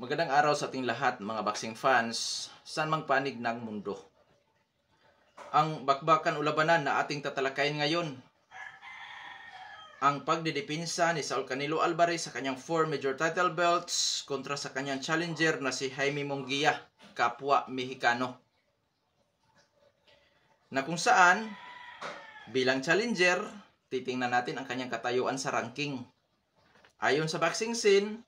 Magandang araw sa ating lahat mga boxing fans, saan mang panig ng mundo. Ang bakbakan o labanan na ating tatalakayin ngayon, ang pagdidipinsa ni Saul Canelo Alvarez sa kanyang 4 major title belts kontra sa kanyang challenger na si Jaime Munguia, kapwa Mexicano. Na kung saan, bilang challenger, titingnan natin ang kanyang katayuan sa ranking. Ayon sa boxing scene,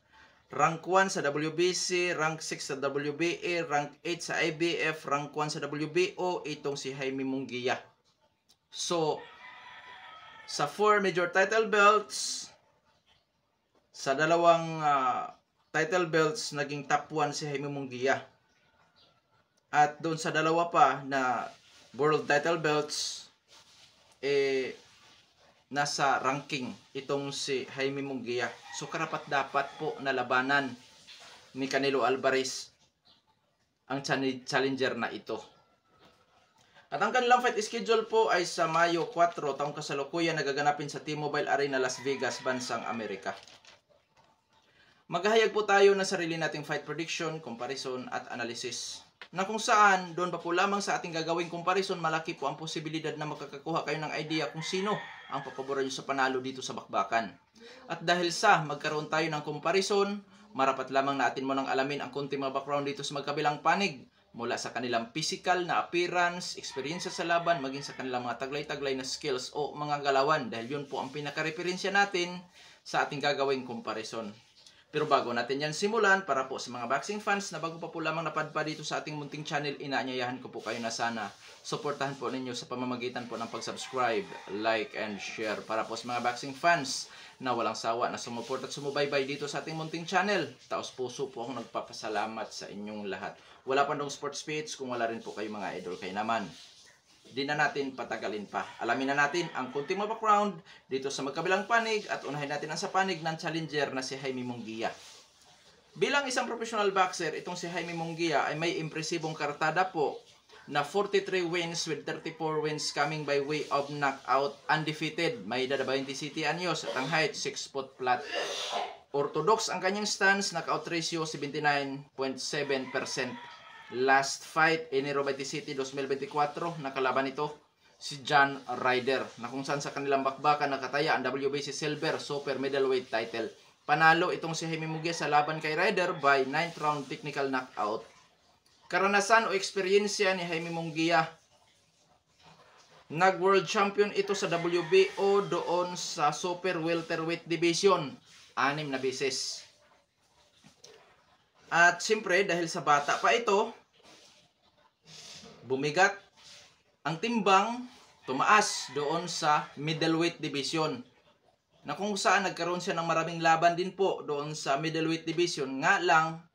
rank 1 sa WBC, rank 6 sa WBA, rank 8 sa IBF, rank 1 sa WBO, itong si Jaime Munguia. So, sa 4 major title belts, sa dalawang title belts, naging top 1 si Jaime Munguia. At doon sa dalawa pa na world title belts, nasa ranking itong si Jaime Munguia. So karapat dapat po na labanan ni Canelo Alvarez ang challenger na ito. At ang kanilang fight schedule po ay sa Mayo 4, taong kasalukuyan nagaganapin sa T-Mobile Arena, Las Vegas, bansang Amerika. Maghahayag po tayo ng sarili nating fight prediction, comparison at analysis. Na kung saan, doon pa po lamang sa ating gagawing comparison, malaki po ang posibilidad na makakakuha kayo ng idea kung sino ang papaboran nyo sa panalo dito sa bakbakan. At dahil sa magkaroon tayo ng comparison, marapat lamang natin mo nang alamin ang konting mga background dito sa magkabilang panig, mula sa kanilang physical na appearance, experience sa laban, maging sa kanilang mga taglay-taglay na skills o mga galawan, dahil yun po ang pinaka-referensya natin sa ating gagawing comparison. Pero bago natin yan simulan, para po sa mga boxing fans na bago pa po lamang napadpa dito sa ating munting channel, inaanyayahan ko po kayo na sana suportahan po ninyo sa pamamagitan po ng pag-subscribe, like, and share. Para po sa mga boxing fans na walang sawa na sumuport at sumubaybay dito sa ating munting channel, taos puso po akong nagpapasalamat sa inyong lahat. Wala pa dong sports page kung wala rin po kayo mga idol, kayo naman. Di na natin patagalin pa. Alamin na natin ang kunting mga background dito sa magkabilang panig at unahin natin ang sa panig ng challenger na si Jaime Munguia. Bilang isang professional boxer, itong si Jaime Munguia ay may impresibong kartada po na 43 wins with 34 wins coming by way of knockout, undefeated. May edad 27 anyos at ang height 6 foot flat. Orthodox ang kanyang stance, knockout ratio 79.7%. Last fight, Enero 27, 2024, nakalaban ito si John Ryder, na kung saan sa kanilang bakbakan nakataya ang WBC Silver Super Middleweight title. Panalo itong si Jaime Munguia sa laban kay Ryder by 9th round technical knockout. Karanasan o eksperyensya ni Jaime Munguia, nag-world champion ito sa WBO doon sa Super Welterweight Division, 6 na beses. At siyempre, dahil sa bata pa ito, bumigat ang timbang, tumaas doon sa middleweight division. Na kung saan nagkaroon siya ng maraming laban din po doon sa middleweight division. Nga lang,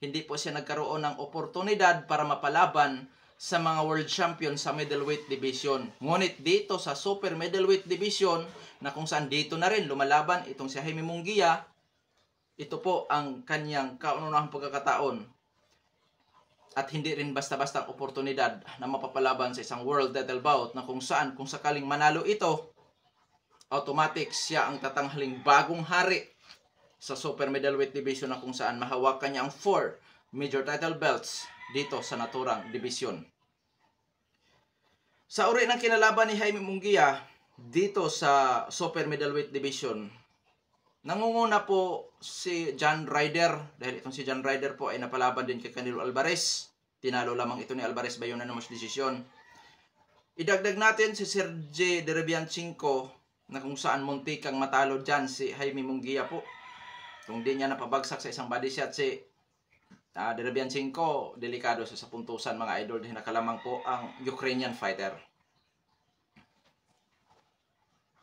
hindi po siya nagkaroon ng oportunidad para mapalaban sa mga world champion sa middleweight division. Ngunit dito sa super middleweight division, na kung saan dito na rin lumalaban itong si Jaime Munguia, ito po ang kanyang kaunahang pagkakataon. At hindi rin basta-basta ang oportunidad na mapapalaban sa isang world title bout, na kung saan, kung sakaling manalo ito, automatic siya ang tatanghaling bagong hari sa super middleweight division, na kung saan mahawakan niya ang 4 major title belts dito sa naturang division. Sa uri ng kinalaban ni Jaime Munguia dito sa super middleweight division, nangunguna po si John Ryder, dahil itong si John Ryder po ay napalaban din kay Canelo Alvarez. Tinalo lamang ito ni Alvarez by unanimous decision. Idagdag natin si Sergey Derevyanchenko, na kung saan muntikang matalo dyan si Jaime Munguia po. Kung di niya napabagsak sa isang body shot si Derevyanchenko, delikado sa puntusan mga idol, dahil nakalamang po ang Ukrainian fighter.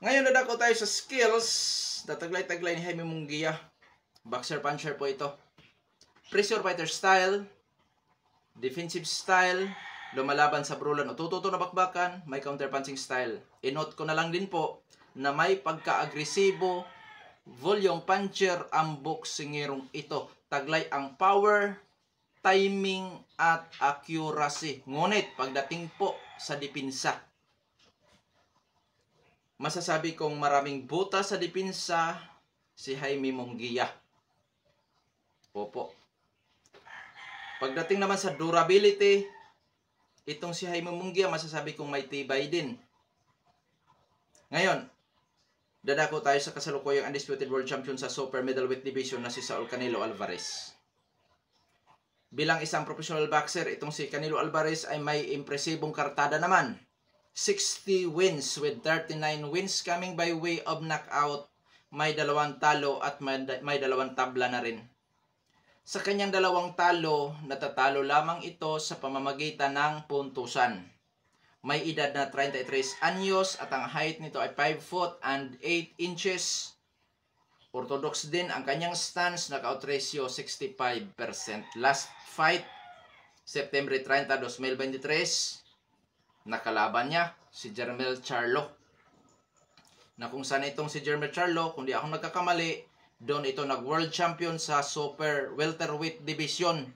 Ngayon nadako tayo sa skills. Taglay-taglay ni Jaime Munguia. Boxer-puncher po ito. Pressure fighter style, defensive style, lumalaban sa brulan o tututo na bakbakan, may counter-punching style. I-note ko na lang din po na may pagka-agresibo, volume puncher ang boxingerong ito. Taglay ang power, timing, at accuracy. Ngunit pagdating po sa dipinsa, masasabi kong maraming buta sa dipinsa si Jaime Munguia. Opo. Pagdating naman sa durability, itong si Jaime Munguia masasabi kong may tibay din. Ngayon, dadako tayo sa kasalukuyang undisputed world champion sa super middleweight division na si Saul Canelo Alvarez. Bilang isang professional boxer, itong si Canelo Alvarez ay may impresibong kartada naman. 60 wins with 39 wins coming by way of knockout. May 2 talo at may 2 tabla na rin. Sa kanyang 2 talo, natatalo lamang ito sa pamamagitan ng puntusan. May edad na 33 anyos at ang height nito ay 5 foot and 8 inches. Orthodox din ang kanyang stance, knockout ratio 65%. Last fight, September 30, 2023, nakalaban niya si Jermell Charlo. Na kung saan itong si Jermell Charlo, kung di ako nagkakamali, doon ito nag-world champion sa super welterweight division.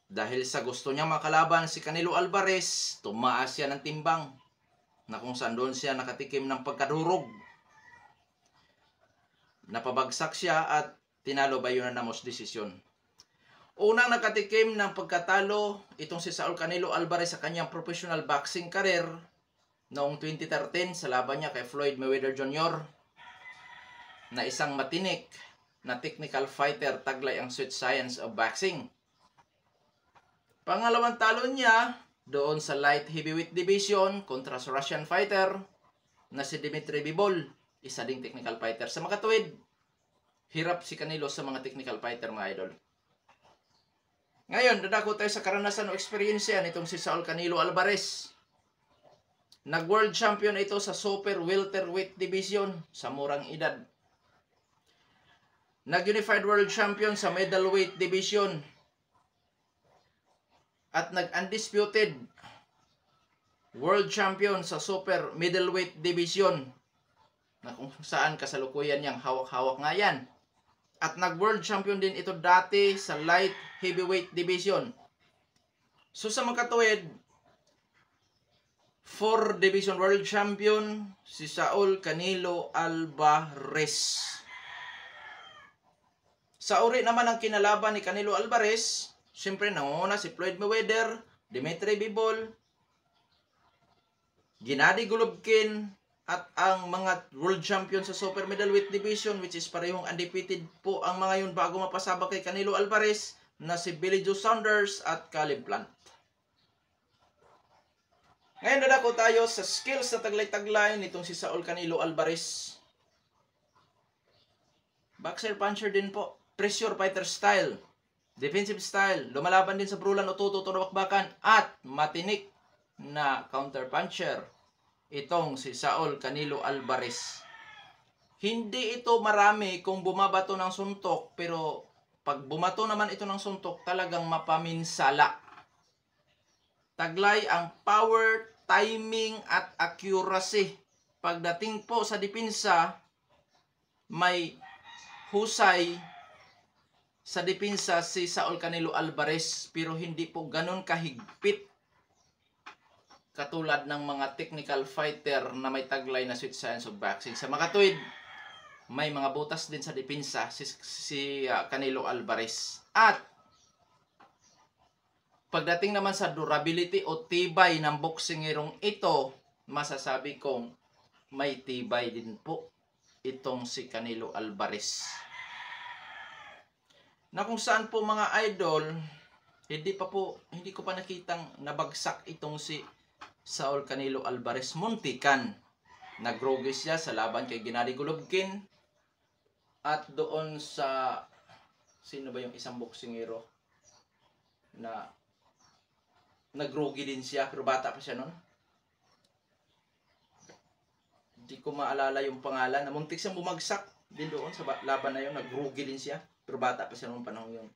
Dahil sa gusto niya makalaban si Canelo Alvarez, tumaas siya ng timbang. Na kung saan doon siya nakatikim ng pagkadurog. Napabagsak siya at tinalo by unanimous decision. Unang nakatikim ng pagkatalo itong si Saul Canelo Alvarez sa kanyang professional boxing career noong 2013 sa laban niya kay Floyd Mayweather Jr. na isang matinik na technical fighter, taglay ang sweet science of boxing. Pangalawang talo niya doon sa light heavyweight division kontra sa Russian fighter na si Dmitry Bivol, isa ding technical fighter. Sa makatuwid, hirap si Canelo sa mga technical fighter, mga idol. Ngayon, dadako tayo sa karanasan o experience nitong si Saul Canelo Alvarez. Nag-world champion ito sa super welterweight division sa murang edad. Nag-unified world champion sa middleweight division. At nag-undisputed world champion sa super middleweight division. Na kung saan kasalukuyan niyang hawak-hawak nga yan. At nag-world champion din ito dati sa light heavyweight division. So sa makatuwid, 4 division world champion si Saul Canelo Alvarez. Sa uri naman ang kinalaban ni Canelo Alvarez, siyempre nangunguna si Floyd Mayweather, Dmitry Bivol, Gennady Golovkin, at ang mga world champion sa super middleweight division, which is parehong undefeated po ang mga yun bago mapasabak kay Canelo Alvarez, na si Billy Joe Saunders at Caleb Plant. Ngayon dadako tayo sa skills na taglay-taglay nitong si Saul Canelo Alvarez. Boxer puncher din po. Pressure fighter style, defensive style, lumalaban din sa brulan o tuto na bakbakan, at matinik na counter puncher itong si Saul Canelo Alvarez. Hindi ito marami kung bumabato ng suntok, pero pag bumato naman ito ng suntok, talagang mapaminsala. Taglay ang power, timing at accuracy. Pagdating po sa depensa, may husay sa depensa si Saul Canelo Alvarez, pero hindi po ganun kahigpit katulad ng mga technical fighter na may taglay na sweet science of boxing. Sa makatuwid, may mga butas din sa depensa si Canelo Alvarez. At pagdating naman sa durability o tibay ng boksingerong ito, masasabi kong may tibay din po itong si Canelo Alvarez. Na kung saan po mga idol, hindi ko pa nakitang nabagsak itong si Saul Canelo Alvarez. Muntikan. Nagrogi siya sa laban kay Gennady Golovkin. At doon sa, sino ba yung isang boksingero na nagrogi din siya, pero bata pa siya noon. Hindi ko maalala yung pangalan. Namuntik siyang bumagsak din doon sa laban na yun. Nagrogi din siya. Pero bata pa siya noong panahon yun.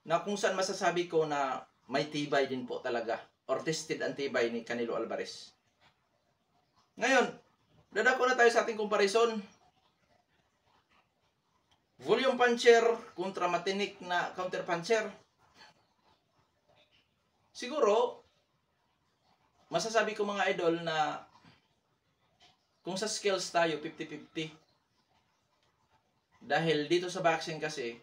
Na kung saan masasabi ko na may tibay din po talaga. Or tested ang tibay ni Canelo Alvarez. Ngayon, dadako na tayo sa ating comparison. Volume puncher kontra matinik na counter puncher. Siguro, masasabi ko mga idol na kung sa skills tayo, 50-50. Dahil dito sa boxing kasi,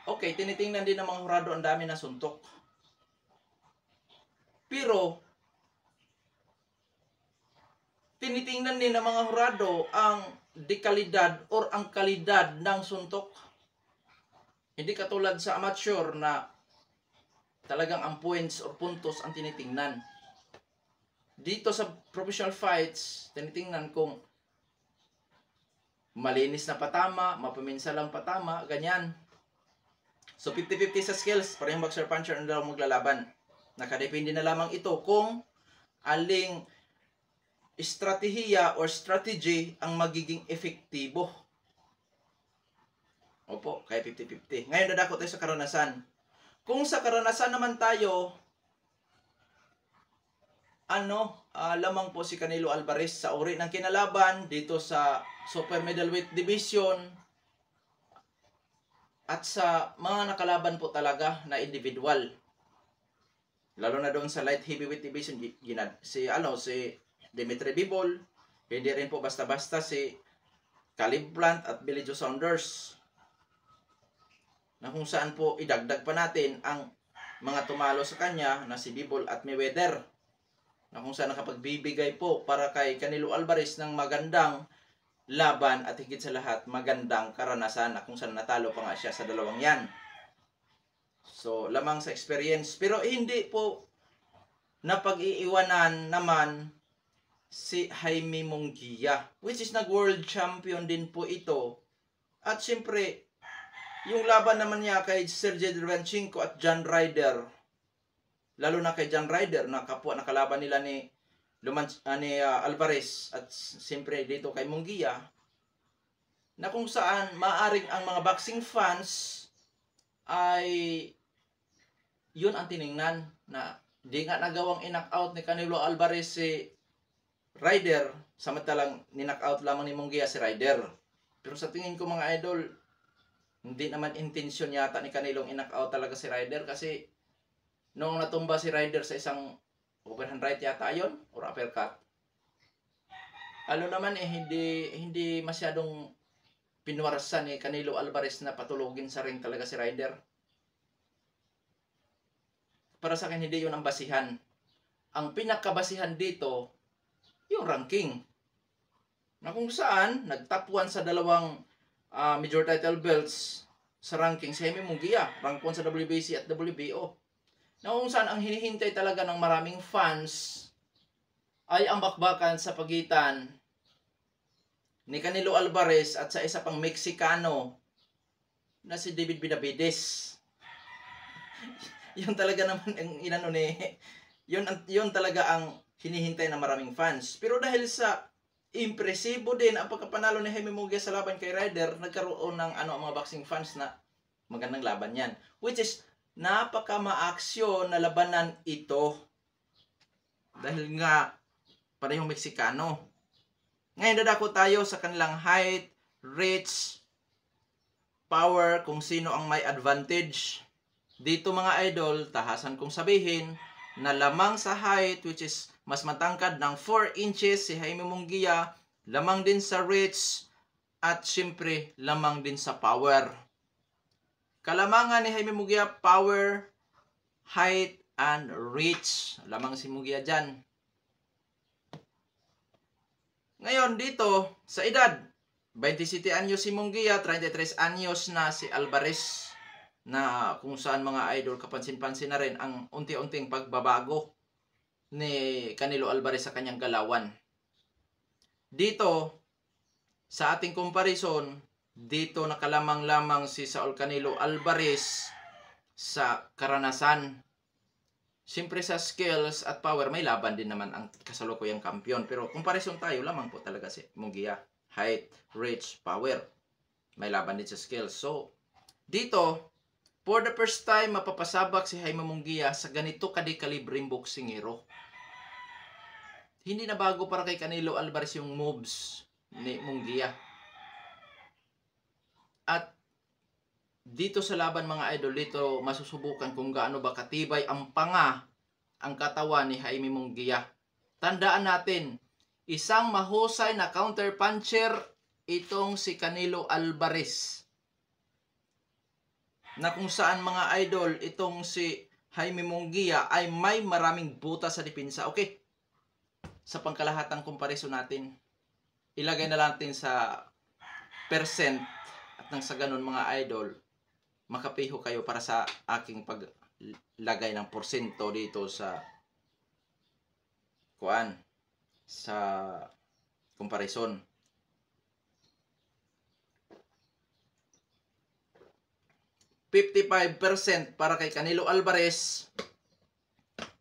Okay, tinitingnan din ng mga hurado ang dami na suntok. Pero, tinitingnan din ng mga hurado ang dekalidad or ang kalidad ng suntok. Hindi katulad sa amateur na talagang ang points or puntos ang tinitingnan. Dito sa professional fights, tinitingnan kung malinis na patama, mapaminsa lang patama, ganyan. So 50-50 sa skills, parehong boxer puncher ang dalawang maglalaban. Nakadepende na lamang ito kung aling estratehiya or strategy ang magiging efektibo. Opo, kaya 50-50. Ngayon dadako tayo sa karanasan. Kung sa karanasan naman tayo, lamang po si Canelo Alvarez sa uri ng kinalaban dito sa super middleweight division at sa mga nakalaban po talaga na individual. Lalo na doon sa light heavyweight division, si Dimitri Bivol, hindi rin po basta-basta si Caleb Plant at Billy Joe Saunders. Na kung saan po idagdag pa natin ang mga tumalo sa kanya na si Bivol at Mayweather. Na kung saan nakapagbibigay po para kay Canelo Alvarez ng magandang laban at higit sa lahat magandang karanasan na kung saan natalo pa nga siya sa dalawang yan. So, lamang sa experience. Pero hindi po napag-iiwanan naman si Jaime Munguia, which is nag-world champion din po ito. At siyempre, yung laban naman niya kay Sergey Derevyanchenko at John Ryder, lalo na kay John Ryder, na kapwa nakalaban nila ni Alvarez, at siyempre dito kay Munguia, na kung saan maaring ang mga boxing fans ay yun ang tiningnan, na di nga nagawang in-knockout ni Canelo Alvarez si Ryder, samantalang ni-knockout lamang ni Munguia si Ryder. Pero sa tingin ko mga idol, hindi naman intensyon yata ni Canelo in-knockout talaga si Ryder, kasi noong natumba si Ryder sa isang overhand right yata ayon or uppercut, naman hindi masyadong pinwarsan ni Canelo Alvarez na patulogin sa ring talaga si Ryder. Para sa akin, hindi yun ang basihan. Ang pinakabasihan dito, yung ranking. Na kung saan, nag-top 1 sa dalawang major title belts sa ranking si Jaime Munguia, rank 1 sa WBC at WBO. Na kung saan, ang hinihintay talaga ng maraming fans ay ang bakbakan sa pagitan ni Canelo Alvarez at sa isa pang Meksikano na si David Benavides. Yun talaga naman ang yun talaga ang hinihintay ng maraming fans. Pero dahil sa impresibo din ang pagkapanalo ni Jaime Munguia sa laban kay Ryder, nagkaroon ng mga boxing fans na magandang laban yan. Which is, napaka-maaksyon na labanan ito. Dahil nga, parehong Meksikano. Ngayon dadako tayo sa kanilang height, reach, power, kung sino ang may advantage. Dito mga idol, tahasan kong sabihin na lamang sa height, which is mas matangkad ng 4 inches si Jaime Munguia, lamang din sa reach, at syempre lamang din sa power. Kalamangan ni Jaime Munguia, power, height, and reach. Lamang si Munguia dyan. Ngayon dito, sa edad, 27 anyos si Munguia, 33 anyos na si Alvarez, na kung saan mga idol kapansin-pansin na rin ang unti-unting pagbabago ni Canelo Alvarez sa kanyang galawan. Dito, sa ating comparison, dito nakalamang-lamang si Saul Canelo Alvarez sa karanasan. Siyempre sa skills at power, may laban din naman ang kasalukuyang kampiyon. Pero comparison tayo, lamang po talaga si Munguia. Height, reach, power. May laban din sa skills. So, dito, for the first time, mapapasabak si Jaime Munguia sa ganito kadekalibreng boksingero. Hindi na bago para kay Canelo Alvarez yung moves ni Munguia. At dito sa laban mga idol, dito masusubukan kung gaano ba katibay ang panga, ang katawan ni Jaime Munguia. Tandaan natin, isang mahusay na counter puncher itong si Canelo Alvarez. na kung saan mga idol, itong si Jaime Munguia ay may maraming buta sa depensa. Okay, sa pangkalahatang comparison natin, ilagay na natin sa percent at nang sa ganun mga idol, makapiho kayo para sa aking paglagay ng porsyento dito sa sa comparison. %55% para kay Canelo Alvarez,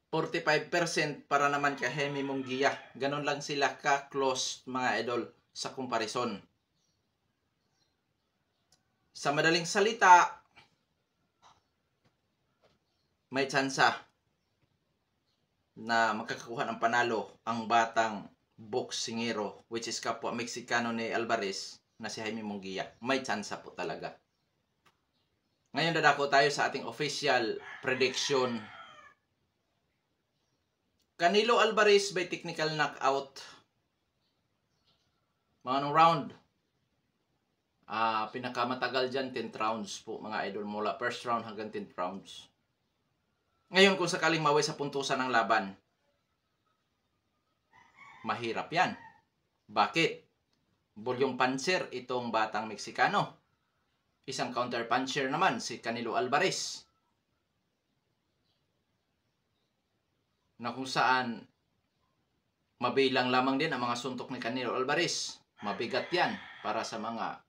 45% para naman kay Jaime Munguia. Ganon lang sila ka-close mga idol sa comparison. Sa madaling salita, may tsansa na makakakuha ng panalo ang batang boksingero, which is kapwa Meksikano ni Alvarez na si Jaime Munguia. May tsansa po talaga. Ngayon dadako tayo sa ating official prediction. Canelo Alvarez by technical knockout. Mga anong round? Pinakamatagal dyan, 10 rounds po mga idol. Mula first round hanggang 10 rounds. Ngayon kung sakaling maway sa puntusan ng laban, mahirap yan. Bakit? Bulyong panser itong batang Meksikano. Isang counter puncher naman si Canelo Alvarez. Na kung saan mabilang lamang din ang mga suntok ni Canelo Alvarez. Mabigat yan para sa mga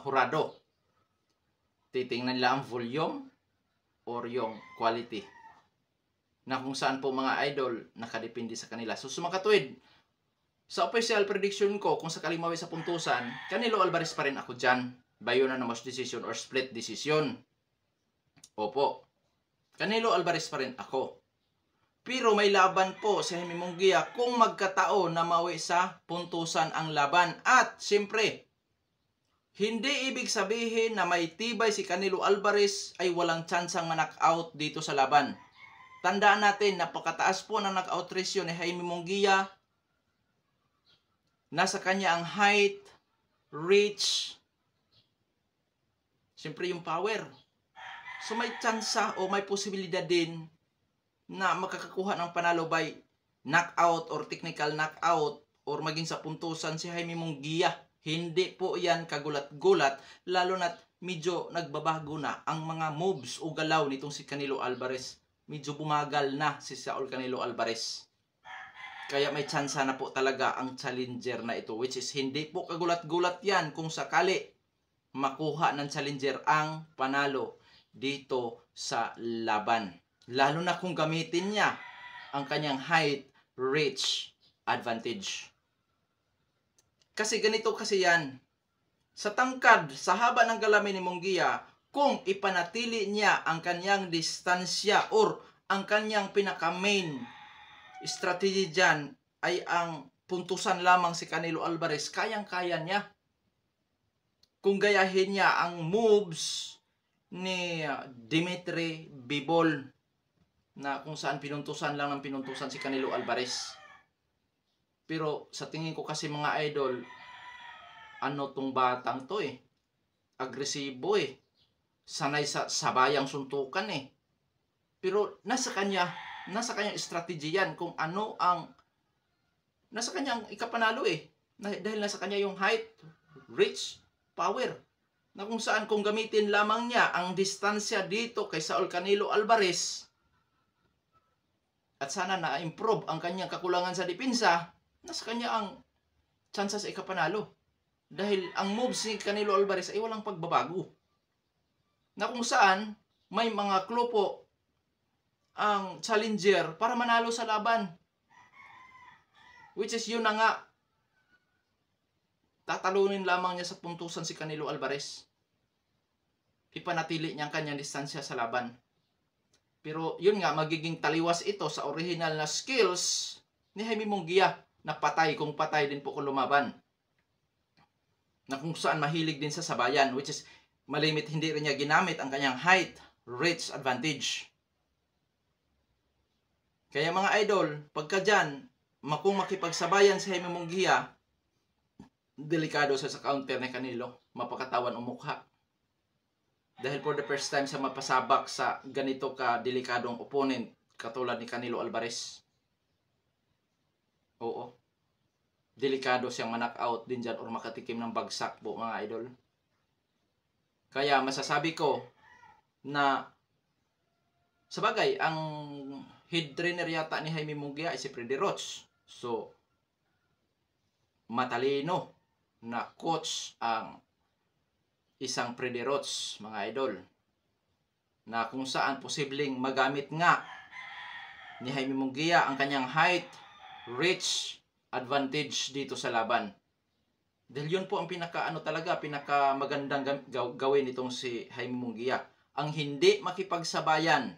hurado. Titingnan nila ang volume or yung quality. Na kung saan po mga idol nakadepende sa kanila. So sumakatuwid, sa official prediction ko, kung sakaling maway sa puntusan, Canelo Alvarez pa rin ako dyan. By unanimous decision or split decision. Opo. Canelo Alvarez pa rin ako. Pero may laban po si Jaime Munguia kung magkataon na maway sa puntusan ang laban. At siyempre, hindi ibig sabihin na may tibay si Canelo Alvarez ay walang tsansang ma-knockout dito sa laban. Tandaan natin, napakataas po ng knockout ratio ni Jaime Munguia. Nasa kanya ang height, reach, siyempre yung power. So may tsansa o may posibilidad din na makakakuha ng panalo by knockout or technical knockout or maging sa puntusan si Jaime Munguia. Hindi po yan kagulat-gulat, lalo na't medyo nagbabago na ang mga moves o galaw nitong si Canelo Alvarez. Medyo bumagal na si Saul Canelo Alvarez. Kaya may tsansa na po talaga ang challenger na ito, which is hindi po kagulat-gulat yan kung sakali makuha ng challenger ang panalo dito sa laban. Lalo na kung gamitin niya ang kanyang height, reach, advantage. Kasi ganito kasi yan. Sa tangkad, sa haba ng galamin ni Munguia, kung ipanatili niya ang kanyang distansya or ang kanyang pinaka-main strategy dyan ay ang puntusan lamang si Canelo Alvarez, kayang-kaya niya. Kung gayahin niya ang moves ni Dimitri Bivol na kung saan pinuntusan lang ng pinuntusan si Canelo Alvarez. Pero sa tingin ko kasi mga idol, ano tong batang to agresibo sanay sa sabayang suntukan Pero nasa kanyang strategy yan kung ano ang nasa kanyang ikapanalo dahil nasa kanya yung height, reach, power. Na kung saan kung gamitin lamang niya ang distansya dito kay Saul Canelo Alvarez at sana na-improve ang kanyang kakulangan sa depensa, nasa kanya ang tsansa sa ikapanalo. Dahil ang moves ni Canelo Alvarez ay walang pagbabago. Na kung saan may mga clue po ang challenger para manalo sa laban. Which is yun na nga. Tatalunin lamang niya sa puntusan si Canelo Alvarez. Ipanatili niya ang kanyang distansya sa laban. Pero yun nga, magiging taliwas ito sa original na skills ni Jaime Munguia na patay kung patay din po kung lumaban. Na kung saan mahilig din sa sabayan, which is malimit hindi rin niya ginamit ang kanyang height, reach, advantage. Kaya mga idol, pagka dyan, kung makipagsabayan si Jaime Munguia, delikado sa counter ni Canelo, mapakatawan o mukha. Dahil for the first time sa mapasabak sa ganito ka delikadong opponent katulad ni Canelo Alvarez. Oo. Delikado siyang ma-knockout din dyan or makatikim ng bagsak po mga idol. Kaya masasabi ko na sa bagay, ang head trainer yata ni Jaime Munguia ay si Freddy Roach. So, matalino na coach ang isang Freddy Roach, mga idol. Na kung saan posibleng magamit nga ni Jaime Munguia ang kanyang height, reach, advantage dito sa laban. Dahil yun po ang pinaka magandang gawin itong si Jaime Munguia. Ang hindi makipagsabayan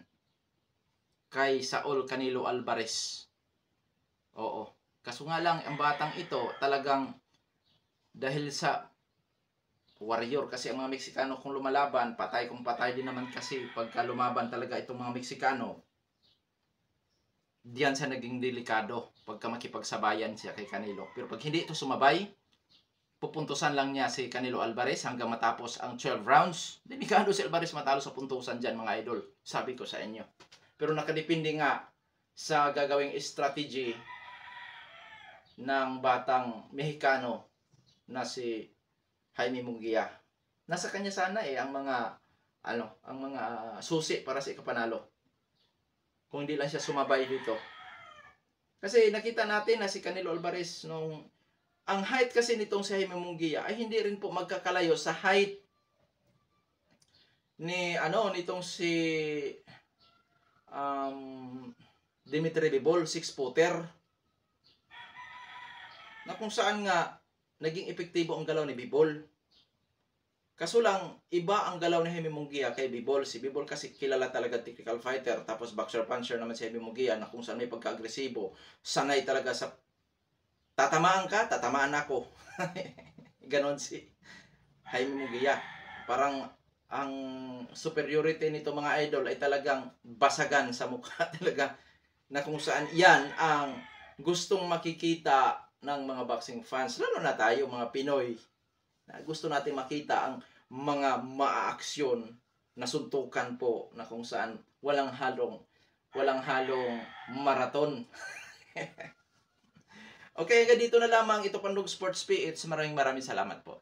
kay Saul Canelo Alvarez. Oo. Kaso nga lang, ang batang ito talagang dahil sa warrior kasi ang mga Meksikano kung lumalaban, patay kung patay din naman kasi pagka lumaban talaga itong mga Meksikano. Diyan siya naging delikado pagka makipagsabayan siya kay Canelo. Pero pag hindi ito sumabay, pupuntusan lang niya si Canelo Alvarez hanggang matapos ang 12 rounds. Delikado si Alvarez matalo sa puntusan dyan mga idol. Sabi ko sa inyo. Pero nakadepende nga sa gagawing strategy ng batang Mexicano na si Jaime Munguia. Nasa kanya sana ang mga susi para sa ikapanalo. Kung hindi lang siya sumabay dito. Kasi nakita natin na si Canelo Alvarez ang height kasi nitong si Jaime Munguia ay hindi rin po magkakalayo sa height nitong si Dimitri Bivol, 6-footer. Na kung saan nga naging epektibo ang galaw ni Bivol. Kaso lang, iba ang galaw ni Jaime Munguia kay Bivol. Si Bivol kasi kilala talaga technical fighter. Tapos boxer puncher naman si Jaime Munguia na kung saan may pagka-agresibo. Sanay talaga sa tatamaan ka, tatamaan ako. Ganon si Jaime Munguia. Parang ang superiority nito mga idol ay talagang basagan sa mukha talaga. Na kung saan yan ang gustong makikita ng mga boxing fans. Lalo na tayo mga Pinoy. Na gusto natin makita ang mga maaaksyon na suntukan po na kung saan walang halong maraton. Okay, hanggang dito na lamang ito Pandog Sports PH. Maraming salamat po.